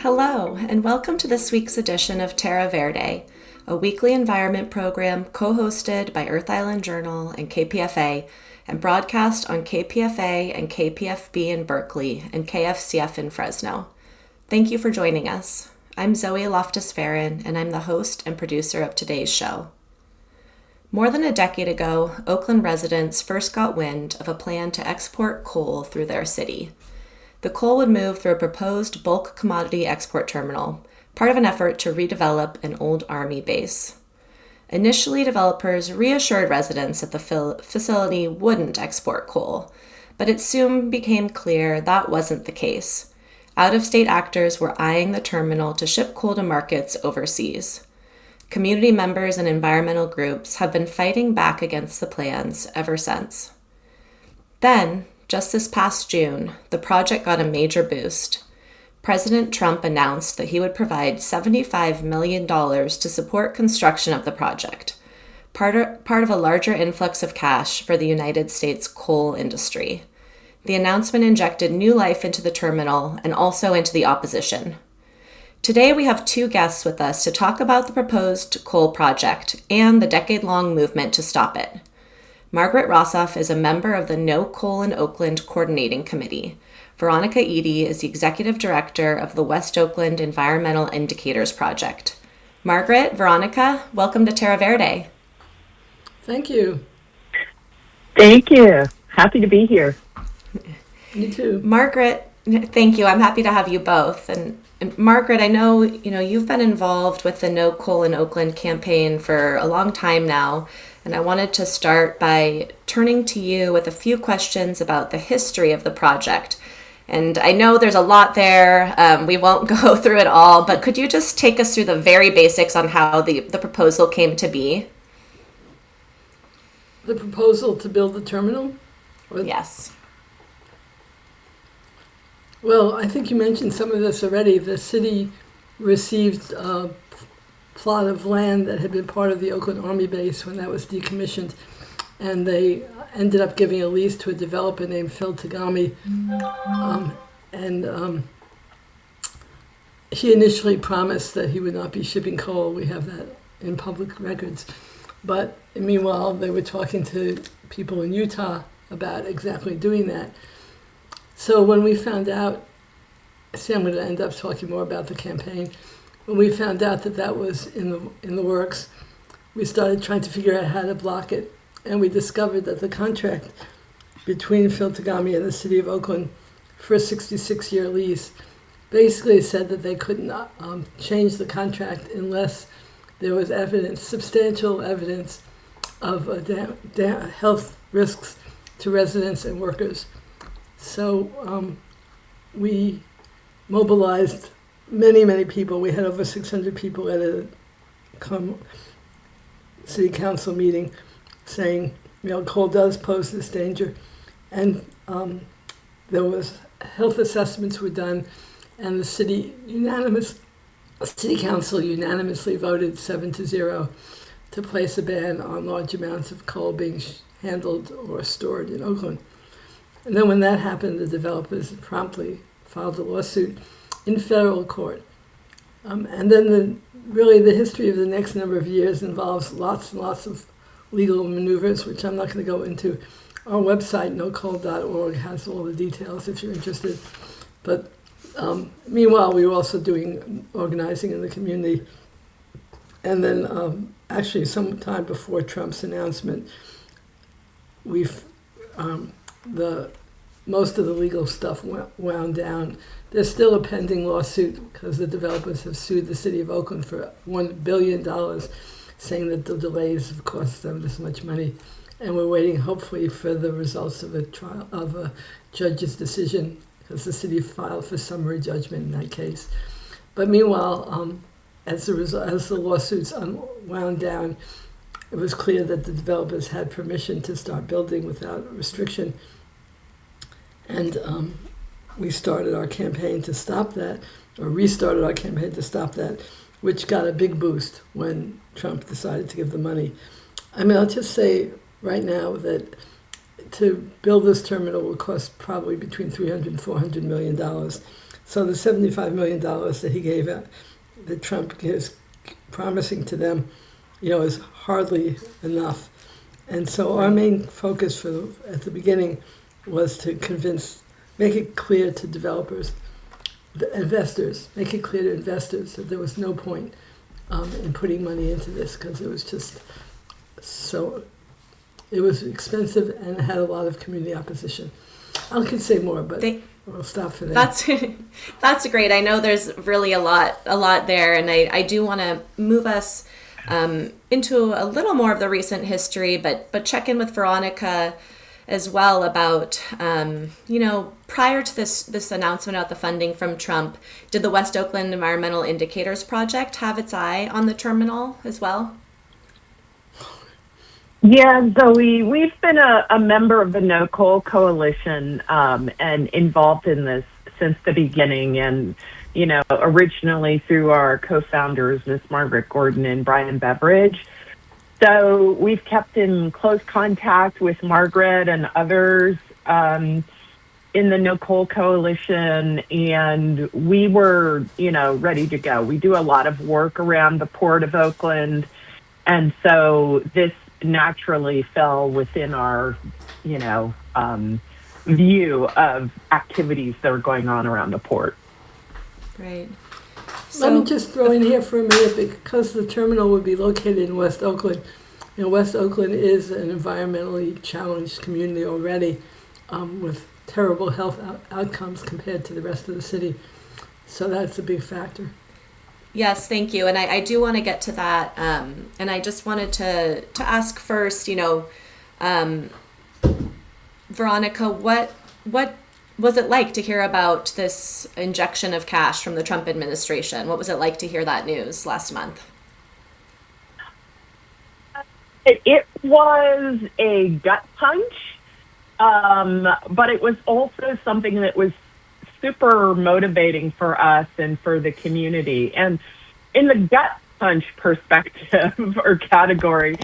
Hello, and welcome to this week's edition of Terra Verde, a weekly environment program co-hosted by Earth Island Journal and KPFA, and broadcast on KPFA and KPFB in Berkeley and KFCF in Fresno. Thank you for joining us. I'm Zoe Loftus-Farron, and I'm the host and producer of today's show. More than a decade ago, Oakland residents first got wind of a plan to export coal through their city. The coal would move through a proposed bulk commodity export terminal, part of an effort to redevelop an old Army base. Initially, developers reassured residents that the facility wouldn't export coal, but it soon became clear that wasn't the case. Out-of-state actors were eyeing the terminal to ship coal to markets overseas. Community members and environmental groups have been fighting back against the plans ever since. Then, just this past June, the project got a major boost. President Trump announced that he would provide $75 million to support construction of the project, part of a larger influx of cash for the United States coal industry. The announcement injected new life into the terminal and also into the opposition. Today we have two guests with us to talk about the proposed coal project and the decade-long movement to stop it. Margaret Rossoff is a member of the No Coal in Oakland Coordinating Committee. Veronica Eady is the Executive Director of the West Oakland Environmental Indicators Project. Margaret, Veronica, welcome to Terra Verde. Thank you. Thank you. Happy to be here. Me too. Margaret, thank you. I'm happy to have you both. And Margaret, I know you've been involved with the No Coal in Oakland campaign for a long time now. And I wanted to start by turning to you with a few questions about the history of the project. And I know there's a lot there. We won't go through it all, but could you just take us through the very basics on how the proposal came to be? The proposal to build the terminal? Yes. Well, I think you mentioned some of this already. The city received a plot of land that had been part of the Oakland Army base when that was decommissioned, and they ended up giving a lease to a developer named Phil Tagami. He initially promised that he would not be shipping coal. We have that in public records. But meanwhile, they were talking to people in Utah about exactly doing that. So when we found out, I'm going to end up talking more about the campaign. When we found out that that was in the works, we started trying to figure out how to block it. And we discovered that the contract between Phil Tagami and the city of Oakland for a 66-year lease basically said that they couldn't change the contract unless there was evidence, substantial evidence of health risks to residents and workers. So we mobilized many people. We had over 600 people at a city council meeting saying, coal does pose this danger. And there was health assessments were done, and the city council unanimously voted 7-0 to place a ban on large amounts of coal being handled or stored in Oakland. And then when that happened, the developers promptly filed a lawsuit in federal court. And then the history of the next number of years involves lots and lots of legal maneuvers, which I'm not going to go into. Our website, nocoal.org, has all the details if you're interested. But meanwhile, we were also doing organizing in the community. And then actually sometime before Trump's announcement, most of the legal stuff wound down. There's still a pending lawsuit because the developers have sued the city of Oakland for $1 billion, saying that the delays have cost them this much money. And we're waiting, hopefully, for the results of a judge's decision, because the city filed for summary judgment in that case. But meanwhile, as the lawsuits wound down, it was clear that the developers had permission to start building without restriction. And we started our campaign to stop that, or restarted our campaign to stop that, which got a big boost when Trump decided to give the money. I'll just say right now that to build this terminal will cost probably between $300 and $400 million. So the $75 million that he gave out, that Trump is promising to them, is hardly enough. And so our main focus at the beginning was to make it clear to developers, the investors, make it clear to investors that there was no point in putting money into this because it was just it was expensive and had a lot of community opposition. I could say more, but we'll stop for that. That's great. I know there's really a lot there, and I do want to move us into a little more of the recent history, but check in with Veronica as well about, prior to this announcement about the funding from Trump, did the West Oakland Environmental Indicators Project have its eye on the terminal as well? Yeah, Zoe, we've been a member of the No Coal Coalition and involved in this since the beginning. And, originally through our co-founders, Miss Margaret Gordon and Brian Beveridge. So we've kept in close contact with Margaret and others in the No Coal Coalition, and we were, ready to go. We do a lot of work around the Port of Oakland, and so this naturally fell within our, view of activities that are going on around the port. Great. Let me just throw in here for a minute, because the terminal would be located in West Oakland. West Oakland is an environmentally challenged community already, with terrible health outcomes compared to the rest of the city. So that's a big factor. Yes, thank you. And I do want to get to that. And I just wanted to ask first, Veronica, what was it like to hear about this injection of cash from the Trump administration? What was it like to hear that news last month? It was a gut punch, but it was also something that was super motivating for us and for the community. And in the gut punch perspective or category,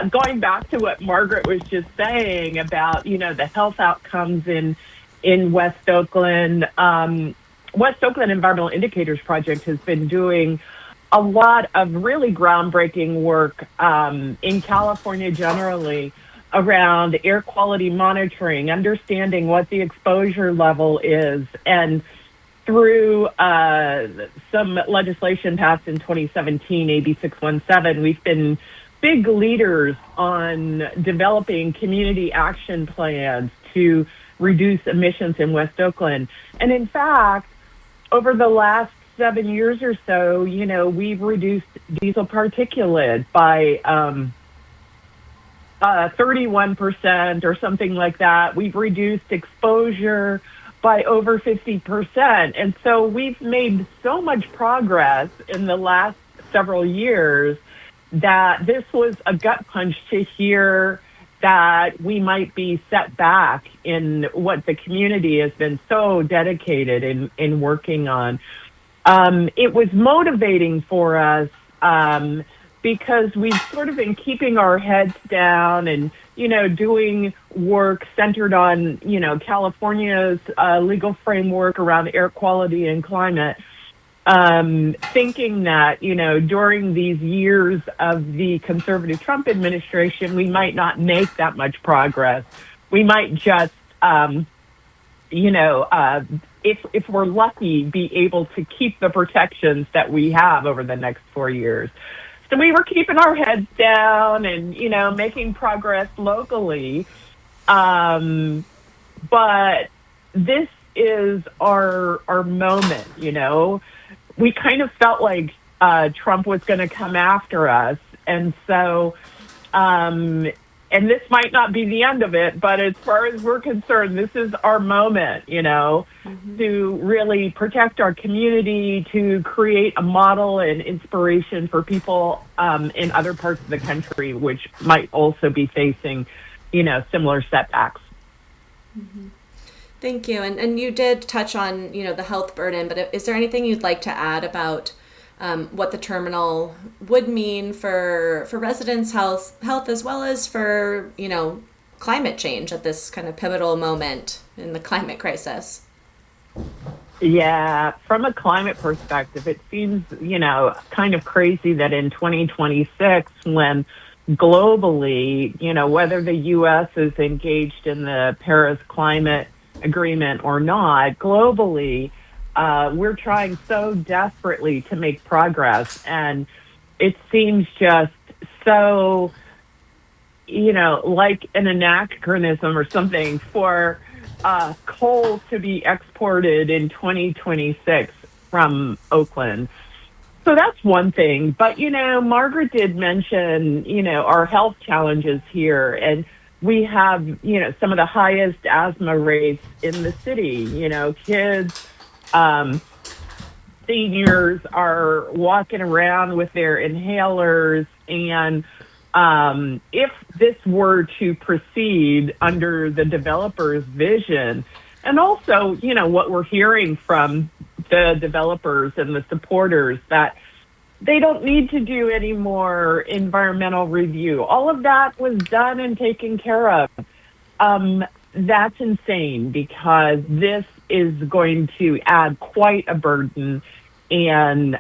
going back to what Margaret was just saying about, the health outcomes in West Oakland, West Oakland Environmental Indicators Project has been doing a lot of really groundbreaking work in California generally around air quality monitoring, understanding what the exposure level is, and through some legislation passed in 2017, AB 617, we've been big leaders on developing community action plans to reduce emissions in West Oakland. And in fact, over the last 7 years or so, we've reduced diesel particulate by 31% or something like that. We've reduced exposure by over 50%. And so we've made so much progress in the last several years that this was a gut punch to hear that we might be set back in what the community has been so dedicated in working on. It was motivating for us because we've sort of been keeping our heads down and, doing work centered on, California's legal framework around air quality and climate. Thinking that, during these years of the conservative Trump administration, we might not make that much progress. We might just, if we're lucky, be able to keep the protections that we have over the next 4 years. So we were keeping our heads down and, making progress locally. But this is our moment, We kind of felt like Trump was going to come after us. And so, and this might not be the end of it, but as far as we're concerned, this is our moment, to really protect our community, to create a model and inspiration for people in other parts of the country, which might also be facing, similar setbacks. Mm-hmm. Thank you. And you did touch on, the health burden, but is there anything you'd like to add about what the terminal would mean for residents' health as well as for, climate change at this kind of pivotal moment in the climate crisis? Yeah, from a climate perspective, it seems, kind of crazy that in 2026, when globally, whether the U.S. is engaged in the Paris Climate Agreement or not, globally, we're trying so desperately to make progress. And it seems just so, like an anachronism or something for coal to be exported in 2026 from Oakland. So that's one thing. But, Margaret did mention, our health challenges here. And we have, some of the highest asthma rates in the city. Kids, seniors are walking around with their inhalers. And if this were to proceed under the developer's vision, and also, what we're hearing from the developers and the supporters, that they don't need to do any more environmental review. All of that was done and taken care of. That's insane, because this is going to add quite a burden, and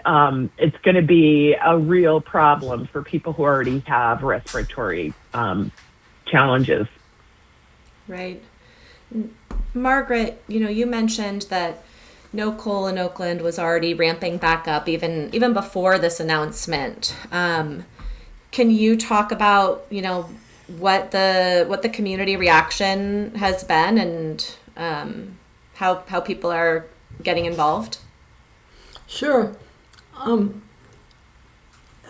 it's going to be a real problem for people who already have respiratory challenges. Right. Margaret, you mentioned that no coal in Oakland was already ramping back up even before this announcement. Can you talk about, what the community reaction has been, and how people are getting involved? Sure.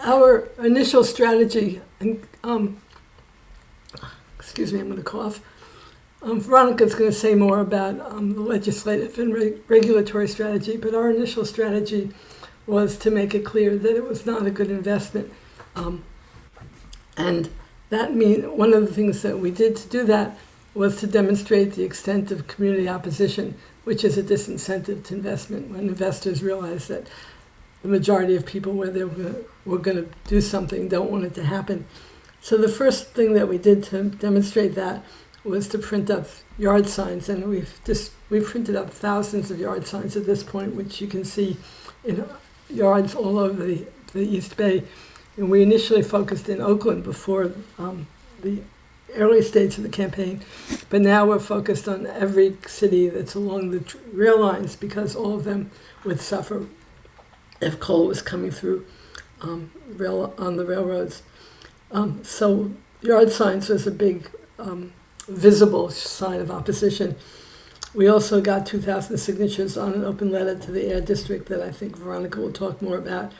Our initial strategy, and excuse me, I'm going to cough. Veronica's going to say more about the legislative and regulatory strategy, but our initial strategy was to make it clear that it was not a good investment. And that means one of the things that we did to do that was to demonstrate the extent of community opposition, which is a disincentive to investment when investors realize that the majority of people, where they were going to do something, don't want it to happen. So the first thing that we did to demonstrate that was to print up yard signs, and we've printed up thousands of yard signs at this point, which you can see in yards all over the East Bay. And we initially focused in Oakland before the early stages of the campaign, but now we're focused on every city that's along the rail lines, because all of them would suffer if coal was coming through on the railroads. So yard signs was a big visible sign of opposition. We also got 2,000 signatures on an open letter to the Air District that I think Veronica will talk more about.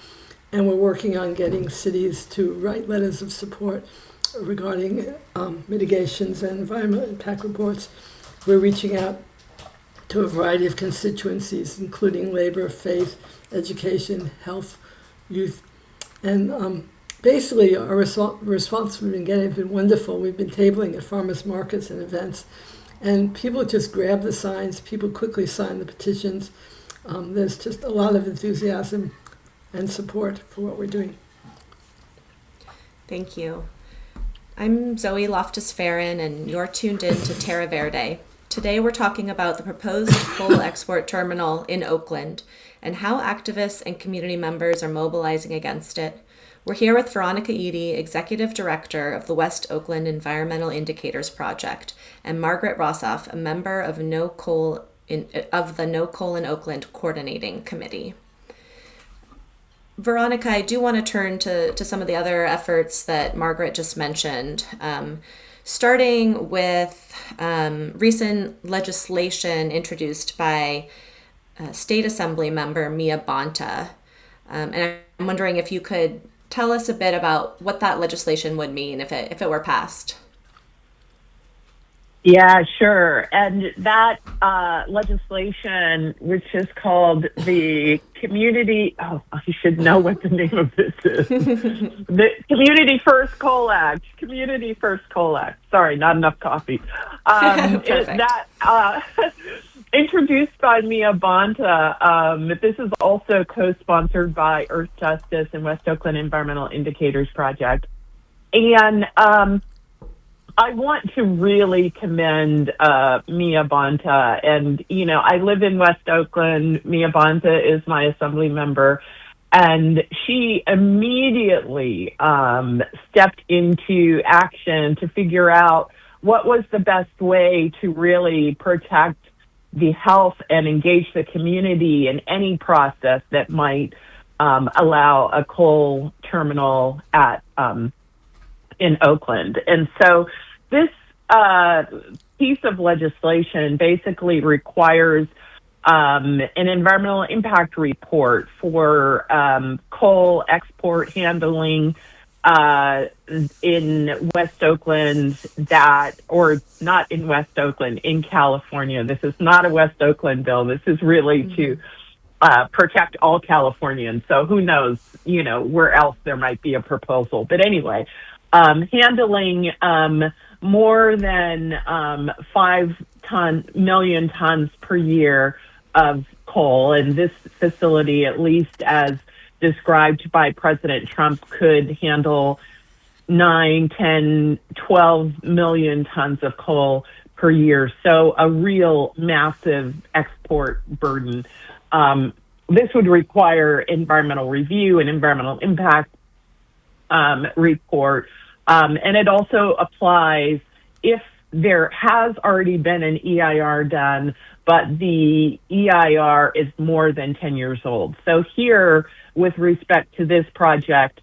And we're working on getting cities to write letters of support regarding mitigations and environmental impact reports. We're reaching out to a variety of constituencies, including labor, faith, education, health, youth. And basically, our response we've been getting has been wonderful. We've been tabling at farmers markets and events, and people just grab the signs. People quickly sign the petitions. There's just a lot of enthusiasm and support for what we're doing. Thank you. I'm Zoe Loftus-Farron, and you're tuned in to Terra Verde. Today we're talking about the proposed coal export terminal in Oakland and how activists and community members are mobilizing against it. We're here with Veronica Eady, Executive Director of the West Oakland Environmental Indicators Project, and Margaret Rossoff, a member of the No Coal in Oakland Coordinating Committee. Veronica, I do want to turn to some of the other efforts that Margaret just mentioned, starting with recent legislation introduced by State Assembly member Mia Bonta. And I'm wondering if you could tell us a bit about what that legislation would mean if it were passed. Yeah, sure. And that legislation, which is called the I should know what the name of this is. The Community First Coal Act. Community First Coal Act. Sorry, not enough coffee. Introduced by Mia Bonta. This is also co-sponsored by Earth Justice and West Oakland Environmental Indicators Project. And I want to really commend Mia Bonta. And, I live in West Oakland. Mia Bonta is my assembly member. And she immediately stepped into action to figure out what was the best way to really protect the health and engage the community in any process that might allow a coal terminal in Oakland. And so this piece of legislation basically requires an environmental impact report for coal export handling in West Oakland or not in West Oakland, in California. This is not a West Oakland bill. This is really to protect all Californians. So who knows, where else there might be a proposal. But anyway, handling more than 5 million tons per year of coal. And this facility, at least as described by President Trump, could handle 9, 10, 12 million tons of coal per year. So a real massive export burden. This would require environmental review and environmental impact report. And it also applies if there has already been an EIR done, but the EIR is more than 10 years old. So here, with respect to this project,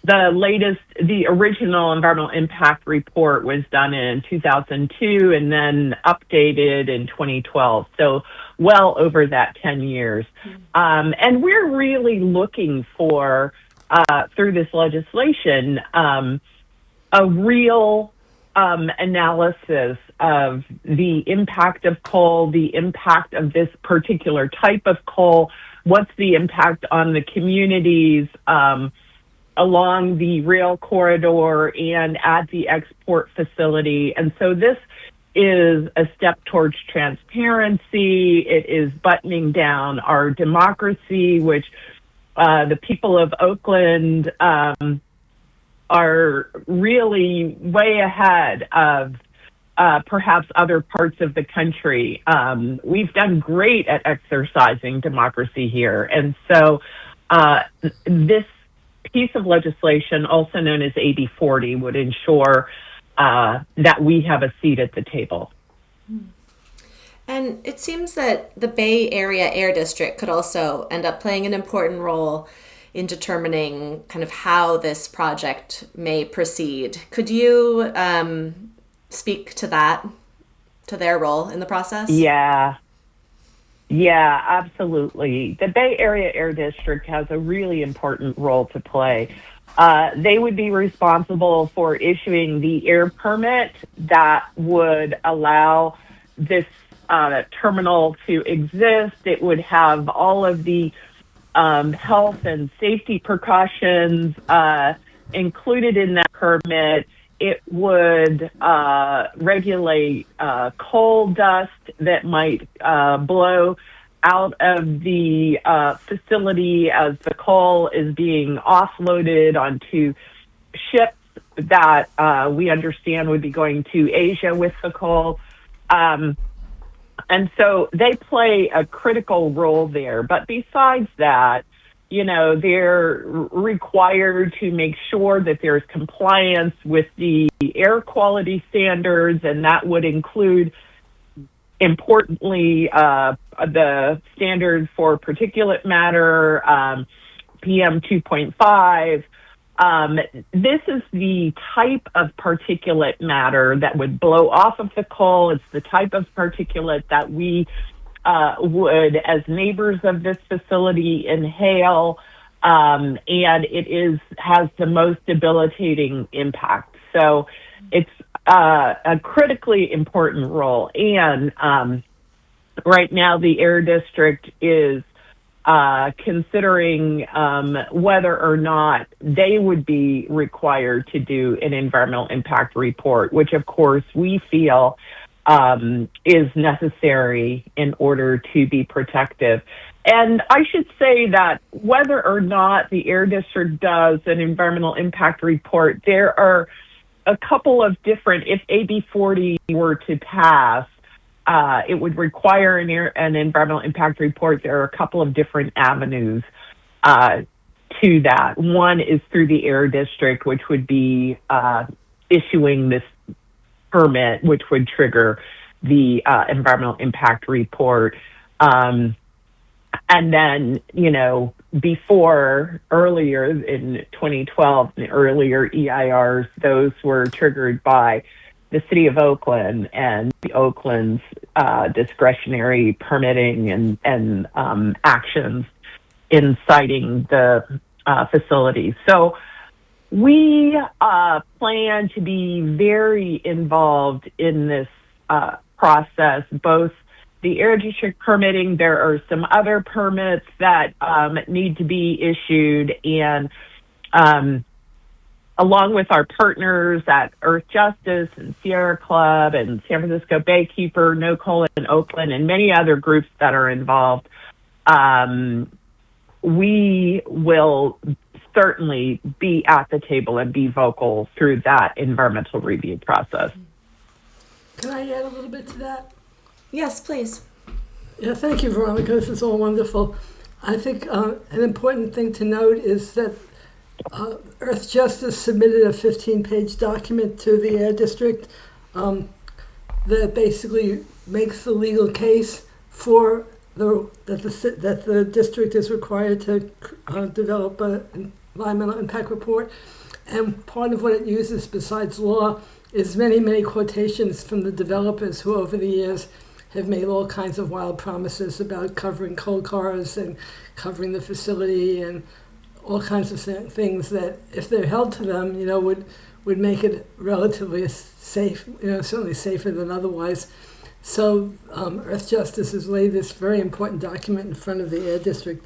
the original environmental impact report was done in 2002 and then updated in 2012. So well over that 10 years. And we're really looking for, through this legislation, a real analysis of the impact of coal, the impact of this particular type of coal, what's the impact on the communities along the rail corridor and at the export facility. And so this is a step towards transparency. It is buttoning down our democracy, which the people of Oakland are really way ahead of perhaps other parts of the country. We've done great at exercising democracy here. And so this piece of legislation, also known as AB 40, would ensure that we have a seat at the table. And it seems that the Bay Area Air District could also end up playing an important role in determining kind of how this project may proceed. Could you speak to that, to their role in the process? Yeah, absolutely. The Bay Area Air District has a really important role to play. They would be responsible for issuing the air permit that would allow this terminal to exist. It would have all of the health and safety precautions included in that permit. It would regulate coal dust that might blow out of the facility as the coal is being offloaded onto ships that we understand would be going to Asia with the coal. And so they play a critical role there. But besides that, they're required to make sure that there's compliance with the air quality standards, and that would include, importantly, the standards for particulate matter, PM 2.5. This is the type of particulate matter that would blow off of the coal. It's the type of particulate that we would, as neighbors of this facility, inhale, and it has the most debilitating impact. So it's a critically important role. And right now, the Air District is considering whether or not they would be required to do an environmental impact report, which, of course, we feel is necessary in order to be protective. And I should say that whether or not the Air District does an environmental impact report, there are a couple of different, if AB 40 were to pass, it would require an environmental impact report. There are a couple of different avenues to that. One is through the Air District, which would be issuing this permit, which would trigger the environmental impact report. And then, earlier in 2012, the earlier EIRs, those were triggered by the city of Oakland and the Oakland's discretionary permitting and actions in citing the facilities. So we plan to be very involved in this process, both the Air District permitting. There are some other permits that need to be issued, and along with our partners at Earth Justice and Sierra Club and San Francisco Baykeeper, No Coal in Oakland, and many other groups that are involved, we will certainly be at the table and be vocal through that environmental review process. Can I add a little bit to that? Yes, please. Yeah, thank you, Veronica. This is all wonderful. I think an important thing to note is that Earth Justice submitted a 15-page document to the Air District that basically makes the legal case for that the district is required to develop an environmental impact report. And part of what it uses, besides law, is many, many quotations from the developers who over the years have made all kinds of wild promises about covering coal cars and covering the facility and all kinds of things that, if they're held to them, would make it relatively safe, certainly safer than otherwise. So Earth Justice has laid this very important document in front of the Air District.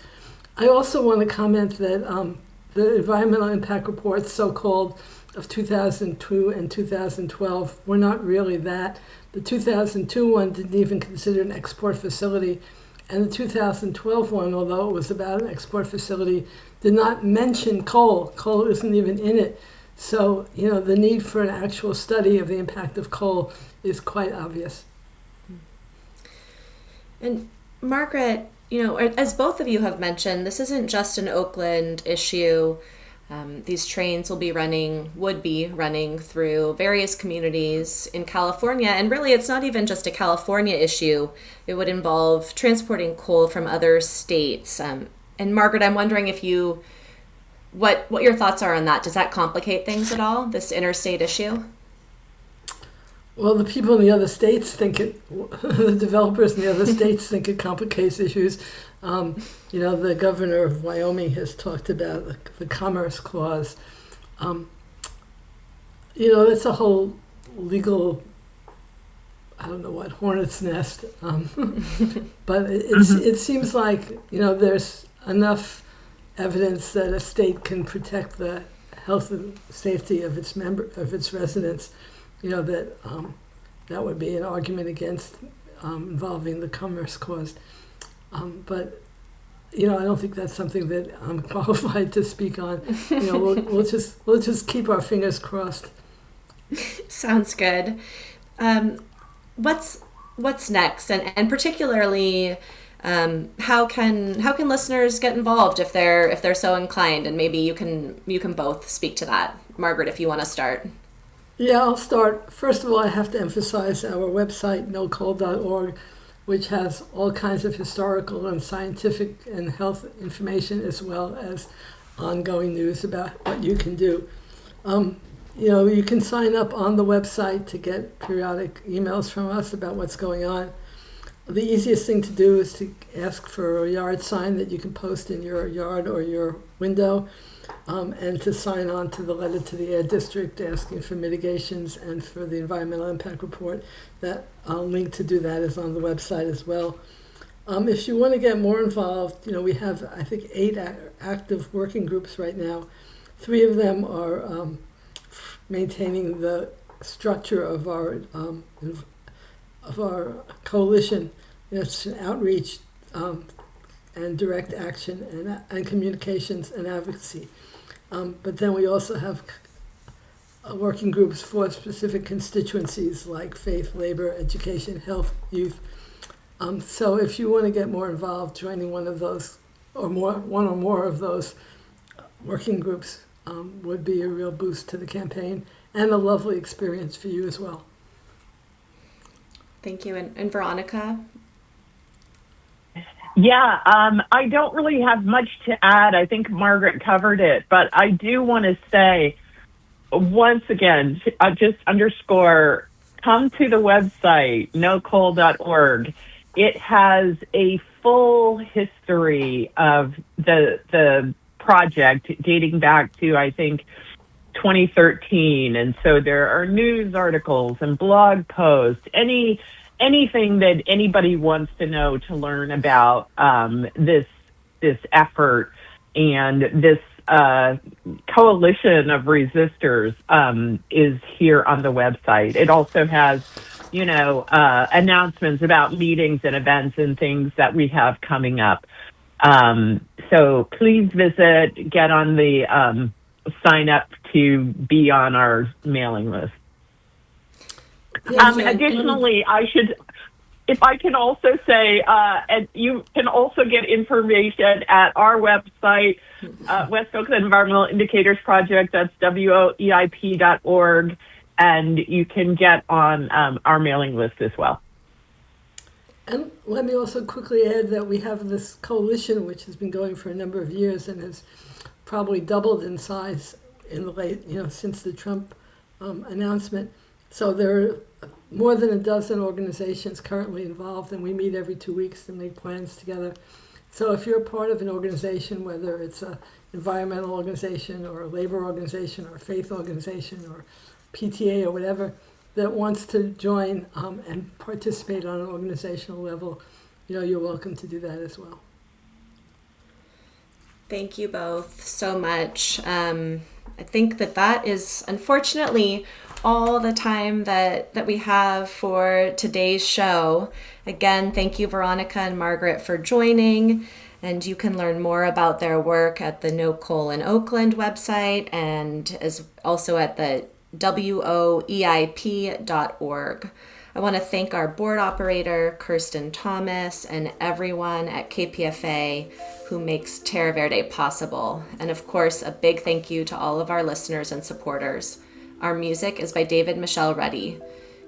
I also want to comment that the environmental impact reports, so-called, of 2002 and 2012 were not really that. The 2002 one didn't even consider an export facility, and the 2012 one, although it was about an export facility, did not mention coal. Coal isn't even in it. So, the need for an actual study of the impact of coal is quite obvious. And Margaret, as both of you have mentioned, this isn't just an Oakland issue. These trains would be running through various communities in California. And really, it's not even just a California issue. It would involve transporting coal from other states. And Margaret, I'm wondering what your thoughts are on that. Does that complicate things at all, this interstate issue? Well, the people in the other states the developers in the other states think it complicates issues. The governor of Wyoming has talked about the Commerce Clause. That's a whole legal, hornet's nest. But it seems like, there's enough evidence that a state can protect the health and safety of its residents. That would be an argument against involving the Commerce Clause. But I don't think that's something that I'm qualified to speak on. We'll just keep our fingers crossed. Sounds good. What's next, and particularly, how can listeners get involved if they're so inclined? And maybe you can both speak to that. Margaret, if you want to start. Yeah, I'll start. First of all, I have to emphasize our website, nocoal.org, which has all kinds of historical and scientific and health information, as well as ongoing news about what you can do. You can sign up on the website to get periodic emails from us about what's going on. The easiest thing to do is to ask for a yard sign that you can post in your yard or your window, and to sign on to the letter to the Air District asking for mitigations and for the environmental impact report. That link to do that is on the website as well. If you want to get more involved, we have, I think, 8 active working groups right now. 3 of them are maintaining the structure of our coalition. It's an outreach and direct action and communications and advocacy. But then we also have working groups for specific constituencies like faith, labor, education, health, youth. So if you want to get more involved, joining one of those one or more of those working groups would be a real boost to the campaign and a lovely experience for you as well. Thank you. And Veronica? Yeah, I don't really have much to add. I think Margaret covered it, but I do want to say, once again, just underscore, come to the website, nocoal.org. It has a full history of the project dating back to, I think, 2013. And so there are news articles and blog posts, anything that anybody wants to know to learn about this effort and this coalition of resistors is here on the website. It also has, announcements about meetings and events and things that we have coming up. So please visit, get on the sign up to be on our mailing list. Additionally, if I can also say, and you can also get information at our website, West Oakland Environmental Indicators Project. That's WOEIP.org, and you can get on our mailing list as well. And let me also quickly add that we have this coalition, which has been going for a number of years and has probably doubled in size in the late, since the Trump announcement. So there are more than a dozen organizations currently involved, and we meet every 2 weeks to make plans together. So if you're part of an organization, whether it's an environmental organization or a labor organization or a faith organization or PTA or whatever, that wants to join and participate on an organizational level, you're welcome to do that as well. Thank you both so much. I think that is unfortunately all the time that we have for today's show. Again, thank you, Veronica and Margaret, for joining. And you can learn more about their work at the No Coal in Oakland website and as also at the WOEIP.org. I want to thank our board operator, Kirsten Thomas, and everyone at KPFA who makes Terra Verde possible. And of course, a big thank you to all of our listeners and supporters. Our music is by David Michelle Ruddy.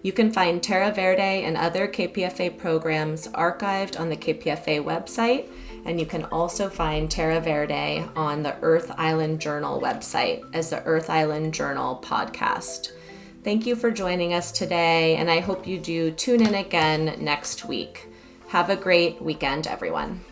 You can find Terra Verde and other KPFA programs archived on the KPFA website, and you can also find Terra Verde on the Earth Island Journal website as the Earth Island Journal podcast. Thank you for joining us today, and I hope you do tune in again next week. Have a great weekend, everyone.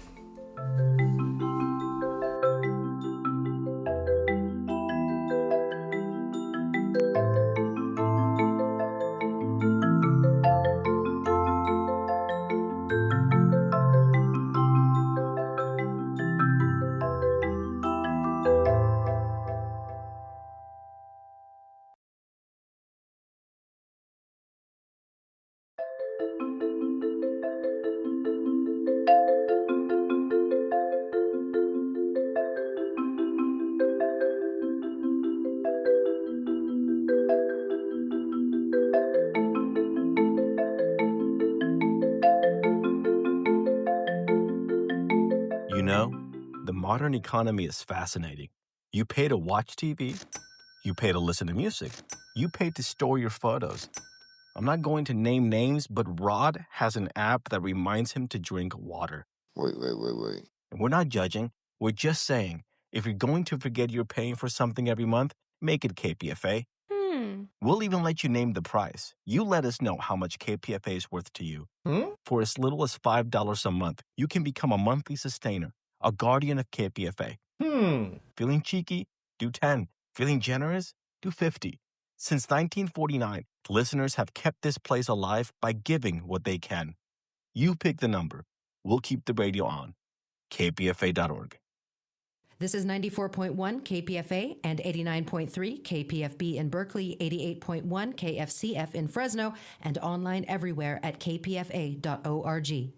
The modern economy is fascinating. You pay to watch TV, you pay to listen to music, you pay to store your photos. I'm not going to name names, but Rod has an app that reminds him to drink water. Wait. And we're not judging, we're just saying, if you're going to forget you're paying for something every month, make it KPFA. We'll even let you name the price. You let us know how much KPFA is worth to you. For as little as $5 a month, you can become a monthly sustainer, a guardian of KPFA. Feeling cheeky? Do 10. Feeling generous? Do 50. Since 1949, listeners have kept this place alive by giving what they can. You pick the number. We'll keep the radio on. KPFA.org. This is 94.1 KPFA and 89.3 KPFB in Berkeley, 88.1 KFCF in Fresno, and online everywhere at kpfa.org.